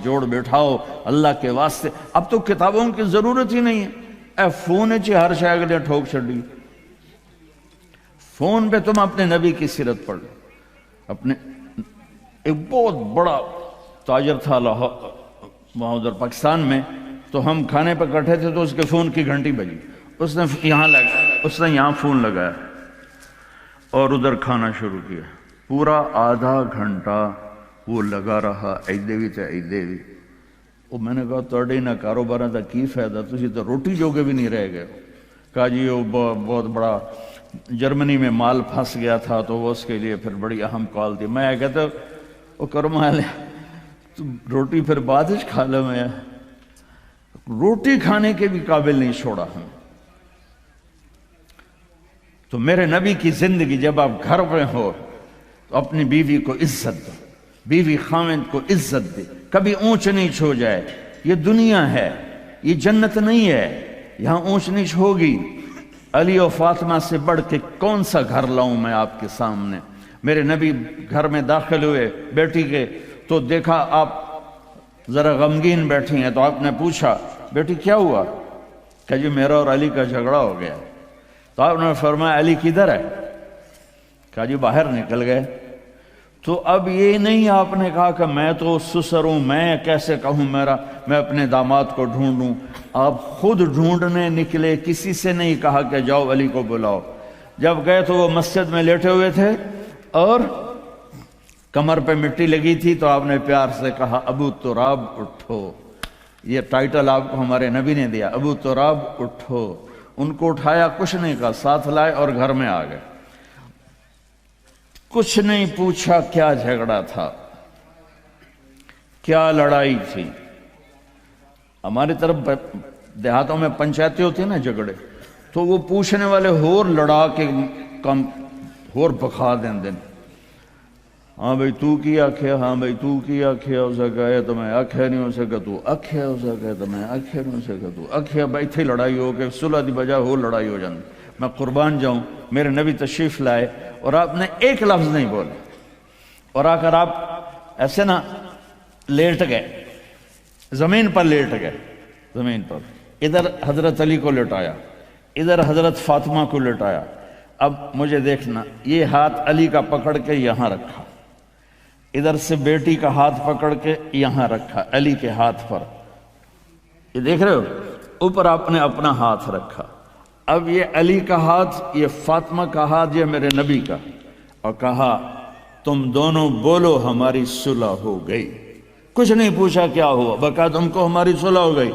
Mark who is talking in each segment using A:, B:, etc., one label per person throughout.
A: جوڑ بیٹھاؤ اللہ کے واسطے. اب تو کتابوں کی ضرورت ہی نہیں ہے. اے فون چ ہر شے اگلے ٹھوک چھڈی. فون پہ تم اپنے نبی کی سیرت پڑھ لو. اپنے ایک بہت بڑا تاجر تھا وہاں ادھر پاکستان میں، تو ہم کھانے پہ کٹھے تھے تو اس کے فون کی گھنٹی بجی. اس نے یہاں فون لگایا اور ادھر کھانا شروع کیا. پورا آدھا گھنٹہ وہ لگا رہا، ایدے بھی تے ایدے بھی. وہ میں نے کہا توڑے نہ کاروبار دا کی فائدہ، تسی تو روٹی جوگے بھی نہیں رہ گئے. کہا جی وہ بہت بڑا جرمنی میں مال پھنس گیا تھا تو وہ اس کے لیے پھر بڑی اہم کال تھی. میں کہتا وہ کرما لے تو روٹی پھر بعد ہی کھا لے. میں روٹی کھانے کے بھی قابل نہیں چھوڑا ہم. تو میرے نبی کی زندگی، جب آپ گھر میں ہو تو اپنی بیوی کو عزت دو، بیوی خاوند کو عزت دے، کبھی اونچ نیچ ہو جائے. یہ دنیا ہے، یہ جنت نہیں ہے، یہاں اونچ نیچ ہوگی. علی و فاطمہ سے بڑھ کے کون سا گھر لاؤں میں آپ کے سامنے. میرے نبی گھر میں داخل ہوئے بیٹی کے تو دیکھا آپ ذرا غمگین بیٹھی ہیں. تو آپ نے پوچھا بیٹی کیا ہوا؟ کہ جی میرا اور علی کا جھگڑا ہو گیا. تو آپ نے فرمایا علی کدھر ہے؟ کہا جی باہر نکل گئے. تو اب یہ نہیں آپ نے کہا کہ میں تو سسر ہوں، میں کیسے کہوں میں اپنے داماد کو ڈھونڈوں. آپ خود ڈھونڈنے نکلے، کسی سے نہیں کہا کہ جاؤ علی کو بلاؤ. جب گئے تو وہ مسجد میں لیٹے ہوئے تھے اور کمر پہ مٹی لگی تھی. تو آپ نے پیار سے کہا ابو تراب اٹھو. یہ ٹائٹل آپ کو ہمارے نبی نے دیا، ابو تراب اٹھو. ان کو اٹھایا، کچھ نہیں کہا، ساتھ لائے اور گھر میں آ گئے. کچھ نہیں پوچھا کیا جھگڑا تھا، کیا لڑائی تھی. ہماری طرف دیہاتوں میں پنچایتیں ہوتی ہیں نا جھگڑے، تو وہ پوچھنے والے ہور لڑا کے کم ہور بکھا دیں. ہاں بھئی تو کی آکھیا، ہاں بھئی تو کی آکھیا. ہو سکا ہے تو میں آکھیا نہیں ہو سکا تو آکھیا، ہو سکا ہے تو میں آکھیا نہیں ہو سکا تو آکھیا. بھائی تھی لڑائی ہو کے صلح دی بجائے ہو لڑائی ہو جاندی. میں قربان جاؤں، میرے نبی تشریف لائے اور آپ نے ایک لفظ نہیں بولے. اور آ کر آپ ایسے نا لیٹ گئے، زمین پر لیٹ گئے. زمین پر ادھر حضرت علی کو لٹایا، ادھر حضرت فاطمہ کو لٹایا. اب مجھے دیکھنا، یہ ہاتھ علی کا پکڑ کے یہاں رکھا، ادھر سے بیٹی کا ہاتھ پکڑ کے یہاں رکھا علی کے ہاتھ پر. یہ دیکھ رہے ہو، اوپر آپ نے اپنا ہاتھ رکھا. اب یہ علی کا ہاتھ، یہ فاطمہ کا ہاتھ، یہ میرے نبی کا. اور کہا تم دونوں بولو ہماری صلح ہو گئی. کچھ نہیں پوچھا کیا ہوا، بکا تم کو ہماری صلح ہو گئی.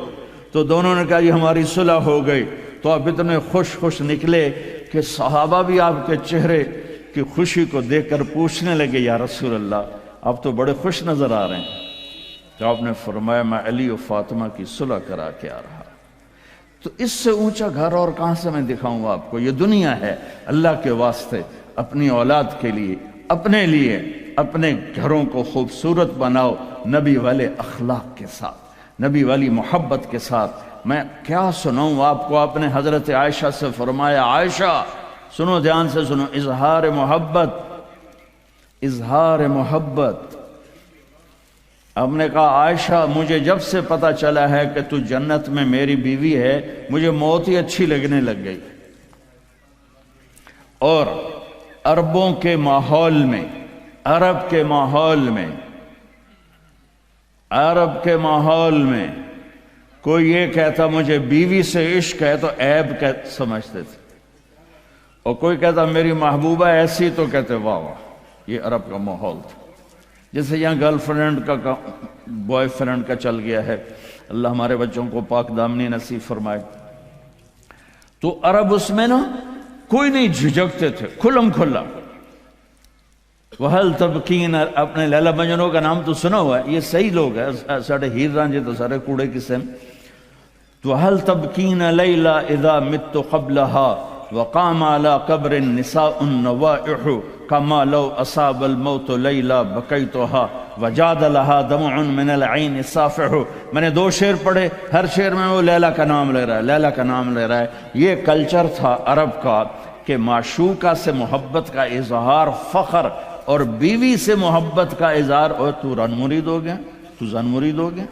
A: تو دونوں نے کہا یہ ہماری صلح ہو گئی. تو آپ اتنے خوش نکلے کہ صحابہ بھی آپ کے چہرے کی خوشی کو دیکھ کر پوچھنے لگے یا رسول اللہ آپ تو بڑے خوش نظر آ رہے ہیں. تو آپ نے فرمایا میں علی و فاطمہ کی صلح کرا کے آ رہا. تو اس سے اونچا گھر اور کہاں سے میں دکھاؤں آپ کو. یہ دنیا ہے. اللہ کے واسطے اپنی اولاد کے لیے، اپنے لیے، اپنے گھروں کو خوبصورت بناؤ نبی والے اخلاق کے ساتھ، نبی والی محبت کے ساتھ. میں کیا سناؤں آپ کو. آپ نے حضرت عائشہ سے فرمایا عائشہ سنو، دھیان سے سنو، اظہار محبت، اظہار محبت. آپ نے کہا عائشہ مجھے جب سے پتا چلا ہے کہ تو جنت میں میری بیوی ہے، مجھے موت ہی اچھی لگنے لگ گئی. اور عربوں کے ماحول میں، عرب کے ماحول میں کوئی یہ کہتا مجھے بیوی سے عشق ہے تو عیب سمجھتے تھے، اور کوئی کہتا میری محبوبہ ایسی تو کہتے واہ واہ. یہ عرب کا ماحول تھا. جیسے یہاں گرل فرینڈ کا بوائے فرینڈ کا چل گیا ہے. اللہ ہمارے بچوں کو پاک دامنی نصیب فرمائے. تو عرب اس میں نا کوئی نہیں جھجکتے تھے، کھلم کھلا. وَهَلْ تَبْكِينَ اپنے لیلا مجنوں کا نام تو سنا ہوا ہے، یہ صحیح لوگ ہیں، ساڑھے ہیر رانجے تو سارے کوڑے قسم. تو وَهَلْ تَبْكِينَ لَيْلَا إِذَا مِتُّ قَبْلَهَا وقام على قبر النساء النوائح كما لو أصاب الموت ليلى بكيتها وجاد لها دمع من العين صافح. میں نے 2 شعر پڑھے، ہر شعر میں وہ لیلا کا نام لے رہا ہے، لیلا کا نام لے رہا ہے. یہ کلچر تھا عرب کا کہ معشوقہ سے محبت کا اظہار فخر اور بیوی سے محبت کا اظہار. اور تو رن مرید ہو گیا، تو زن مرید ہو گیا۔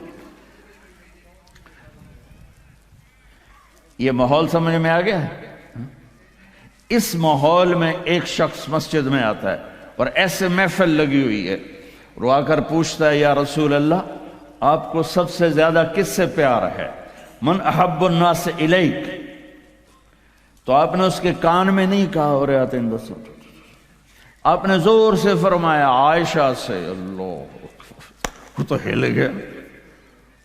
A: یہ ماحول سمجھ میں آ گیا ہے؟ اس ماحول میں ایک شخص مسجد میں آتا ہے اور ایسے محفل لگی ہوئی ہے، اور آ کر پوچھتا ہے یا رسول اللہ آپ کو سب سے زیادہ کس سے پیار ہے؟ من احب الناس الیک۔ تو آپ نے اس کے کان میں نہیں کہا اور آتے ہیں دسو، آپ نے زور سے فرمایا عائشہ سے۔ اللہ، وہ تو ہل گیا۔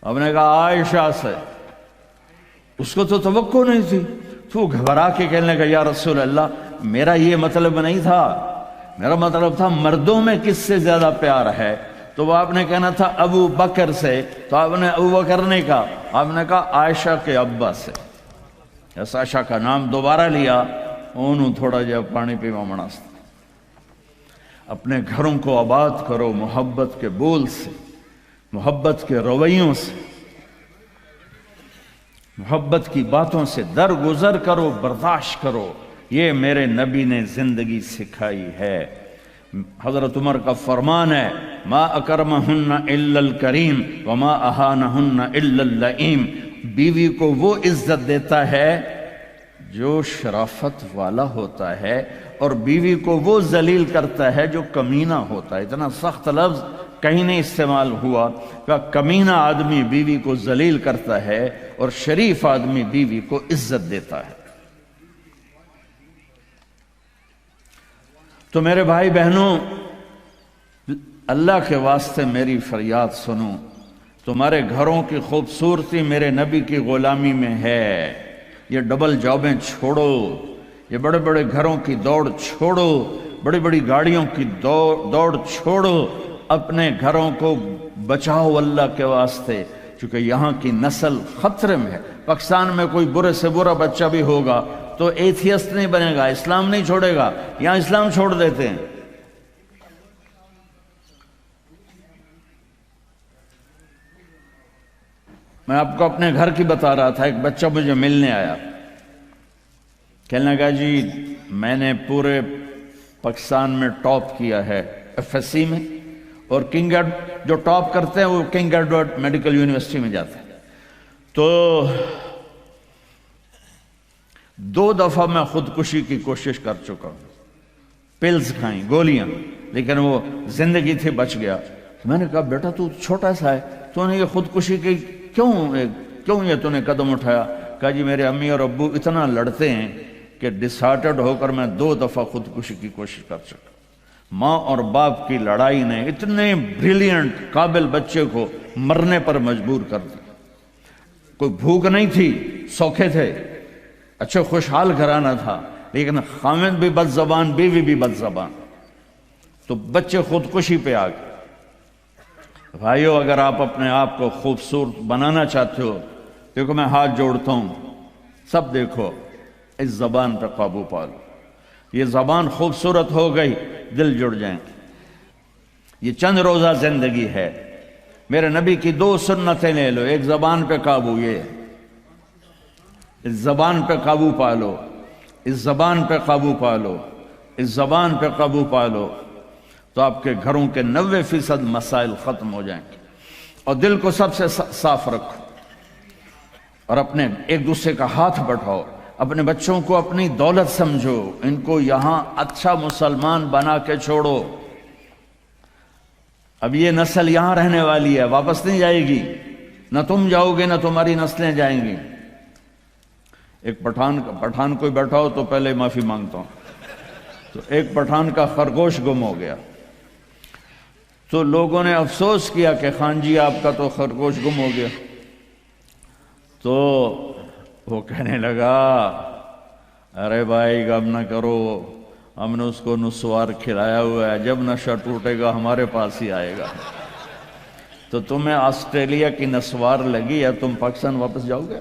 A: آپ نے کہا عائشہ سے، اس کو تو توقع نہیں تھی، تو گھبرا کے کہنے لگا یا رسول اللہ میرا یہ مطلب نہیں تھا، میرا مطلب تھا مردوں میں کس سے زیادہ پیار ہے؟ تو وہ آپ نے کہنا تھا ابو بکر سے، تو آپ نے ابو بکر نہیں کہا، آپ نے کہا عائشہ کے ابا سے۔ عائشہ کا نام دوبارہ لیا، انہوں تھوڑا جا پانی پیوا مناستا۔ اپنے گھروں کو آباد کرو محبت کے بول سے، محبت کے رویوں سے، محبت کی باتوں سے درگزر کرو، برداشت کرو۔ یہ میرے نبی نے زندگی سکھائی ہے۔ حضرت عمر کا فرمان ہے ما اکرمہن الا الکریم وما اہانہن الا اللئیم۔ بیوی کو وہ عزت دیتا ہے جو شرافت والا ہوتا ہے، اور بیوی کو وہ ذلیل کرتا ہے جو کمینہ ہوتا ہے۔ اتنا سخت لفظ کہیں نہیں استعمال ہوا کہ کمینہ آدمی بیوی کو ذلیل کرتا ہے اور شریف آدمی بیوی کو عزت دیتا ہے۔ تو میرے بھائی بہنوں، اللہ کے واسطے میری فریاد سنو، تمہارے گھروں کی خوبصورتی میرے نبی کی غلامی میں ہے۔ یہ ڈبل جابیں چھوڑو، یہ بڑے بڑے گھروں کی دوڑ چھوڑو، بڑی بڑی گاڑیوں کی دوڑ چھوڑو، اپنے گھروں کو بچاؤ اللہ کے واسطے، چونکہ یہاں کی نسل خطرے میں ہے۔ پاکستان میں کوئی برے سے برا بچہ بھی ہوگا تو ایتھیسٹ نہیں بنے گا، اسلام نہیں چھوڑے گا، یہاں اسلام چھوڑ دیتے ہیں۔ میں آپ کو اپنے گھر کی بتا رہا تھا، ایک بچہ مجھے ملنے آیا، کہنے لگا جی میں نے پورے پاکستان میں ٹاپ کیا ہے ایف ایس سی میں، اور کنگ جو ٹاپ کرتے ہیں وہ کنگ ایڈورڈ میڈیکل یونیورسٹی میں جاتے ہیں۔ تو 2 دفعہ میں خودکشی کی کوشش کر چکا ہوں، پلز کھائیں، گولیاں، لیکن وہ زندگی تھی بچ گیا۔ میں نے کہا بیٹا تو چھوٹا سا ہے، تو نے یہ خودکشی کی کیوں یہ تو نے قدم اٹھایا؟ کہا جی میرے امی اور ابو اتنا لڑتے ہیں کہ ڈسہارٹڈ ہو کر میں 2 دفعہ خودکشی کی کوشش کر چکا۔ ماں اور باپ کی لڑائی نے اتنے بریلینٹ قابل بچے کو مرنے پر مجبور کر دیا۔ کوئی بھوک نہیں تھی، سوکھے تھے، اچھا خوشحال گھرانہ تھا، لیکن خامد بھی بد زبان، بیوی بھی بد زبان، تو بچے خودکشی پہ آ گئے۔ بھائیو اگر آپ اپنے آپ کو خوبصورت بنانا چاہتے ہو، دیکھو میں ہاتھ جوڑتا ہوں، سب دیکھو، اس زبان پہ قابو پالو۔ یہ زبان خوبصورت ہو گئی، دل جڑ جائیں۔ یہ چند روزہ زندگی ہے، میرے نبی کی 2 سنتیں لے لو، ایک زبان پہ قابو، یہ اس زبان پہ قابو پالو، اس زبان پہ قابو پالو، اس زبان پہ قابو پالو، تو آپ کے گھروں کے 90% مسائل ختم ہو جائیں گے۔ اور دل کو سب سے صاف رکھو، اور اپنے ایک دوسرے کا ہاتھ بٹھاؤ، اپنے بچوں کو اپنی دولت سمجھو، ان کو یہاں اچھا مسلمان بنا کے چھوڑو۔ اب یہ نسل یہاں رہنے والی ہے، واپس نہیں جائے گی، نہ تم جاؤ گے نہ تمہاری نسلیں جائیں گی۔ ایک پٹھان کوئی بیٹھا ہو تو پہلے معافی مانگتا ہوں، تو ایک پٹھان کا خرگوش گم ہو گیا، تو لوگوں نے افسوس کیا کہ خان جی آپ کا تو خرگوش گم ہو گیا۔ تو وہ کہنے لگا ارے بھائی غم نہ کرو، ہم نے اس کو نسوار کھلایا ہوا ہے، جب نشہ ٹوٹے گا ہمارے پاس ہی آئے گا۔ تو تمہیں آسٹریلیا کی نسوار لگی یا تم پاکستان واپس جاؤ گے؟